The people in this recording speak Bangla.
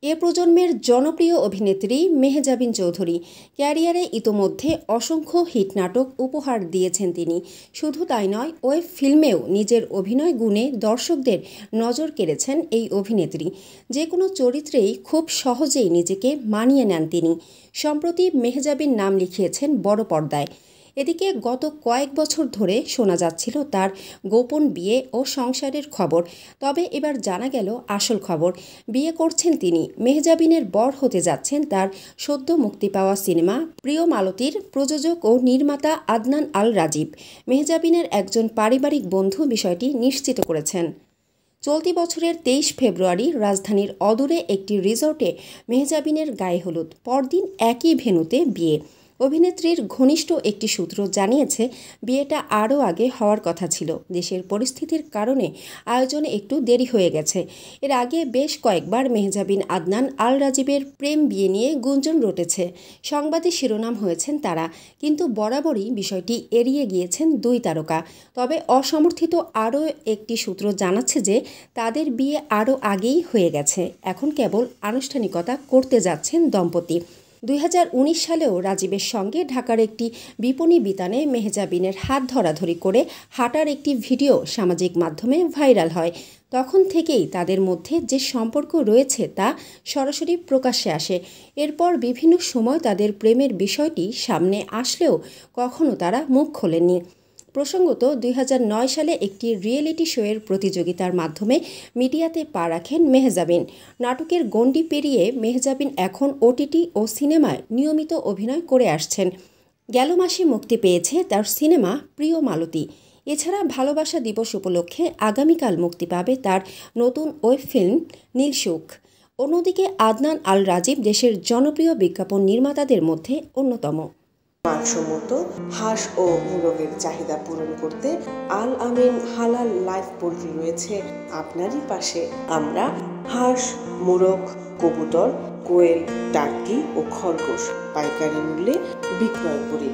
এ প্রজন্মের জনপ্রিয় অভিনেত্রী মেহজাবিন চৌধুরী ক্যারিয়ারে ইতোমধ্যে অসংখ্য হিট নাটক উপহার দিয়েছেন তিনি। শুধু তাই নয়, ওয়েব ফিল্মেও নিজের অভিনয় গুণে দর্শকদের নজর কেড়েছেন এই অভিনেত্রী। যে কোনো চরিত্রেই খুব সহজেই নিজেকে মানিয়ে নেন তিনি। সম্প্রতি মেহজাবিন নাম লিখিয়েছেন বড় পর্দায়। এদিকে গত কয়েক বছর ধরে শোনা যাচ্ছিল তার গোপন বিয়ে ও সংসারের খবর। তবে এবার জানা গেল আসল খবর। বিয়ে করছেন তিনি। মেহজাবিনের বর হতে যাচ্ছেন তার সদ্য মুক্তি পাওয়া সিনেমা প্রিয় মালতীর প্রযোজক ও নির্মাতা আদনান আল রাজীব। মেহজাবিনের একজন পারিবারিক বন্ধু বিষয়টি নিশ্চিত করেছেন। চলতি বছরের ২৩ ফেব্রুয়ারি রাজধানীর অদূরে একটি রিসোর্টে মেহজাবিনের গায়ে হলুদ। পরদিন একই ভেন্যুতে বিয়ে। অভিনেত্রীর ঘনিষ্ঠ একটি সূত্র জানিয়েছে, বিয়েটা আরও আগে হওয়ার কথা ছিল। দেশের পরিস্থিতির কারণে আয়োজনে একটু দেরি হয়ে গেছে। এর আগে বেশ কয়েকবার মেহজাবিন আদনান আল রাজীবের প্রেম বিয়ে নিয়ে গুঞ্জন রটেছে। সংবাদে শিরোনাম হয়েছেন তারা, কিন্তু বরাবরই বিষয়টি এড়িয়ে গিয়েছেন দুই তারকা। তবে অসমর্থিত আরও একটি সূত্র জানাচ্ছে যে তাদের বিয়ে আরও আগেই হয়ে গেছে। এখন কেবল আনুষ্ঠানিকতা করতে যাচ্ছেন দম্পতি। ২০১৯ সালেও রাজীবের সঙ্গে ঢাকার একটি বিপণী বিতানে মেহজাবিনের হাত ধরাধরি করে হাঁটার একটি ভিডিও সামাজিক মাধ্যমে ভাইরাল হয়। তখন থেকেই তাদের মধ্যে যে সম্পর্ক রয়েছে তা সরাসরি প্রকাশ্যে আসে। এরপর বিভিন্ন সময় তাদের প্রেমের বিষয়টি সামনে আসলেও কখনো তারা মুখ খোলেননি। প্রসঙ্গত, ২০০৯ সালে একটি রিয়েলিটি শোয়ের প্রতিযোগিতার মাধ্যমে মিডিয়াতে পা রাখেন মেহজাবিন। নাটকের গণ্ডি পেরিয়ে মেহজাবিন এখন ওটিটি ও সিনেমায় নিয়মিত অভিনয় করে আসছেন। গেল মাসে মুক্তি পেয়েছে তার সিনেমা প্রিয় মালতী। এছাড়া ভালোবাসা দিবস উপলক্ষে আগামীকাল মুক্তি পাবে তার নতুন ওয়েব ফিল্ম নীলসুখ। অন্যদিকে আদনান আল রাজীব দেশের জনপ্রিয় বিজ্ঞাপন নির্মাতাদের মধ্যে অন্যতম। মানসম্মত হাঁস ও মোরগের চাহিদা পূরণ করতে আল আমিন হালাল লাইফ পোল্ট্রি রয়েছে আপনারই পাশে। আমরা হাঁস, মোরগ, কবুতর, কোয়েল, টার্কি ও খরগোশ পাইকারি মূল্যে বিক্রয় করি।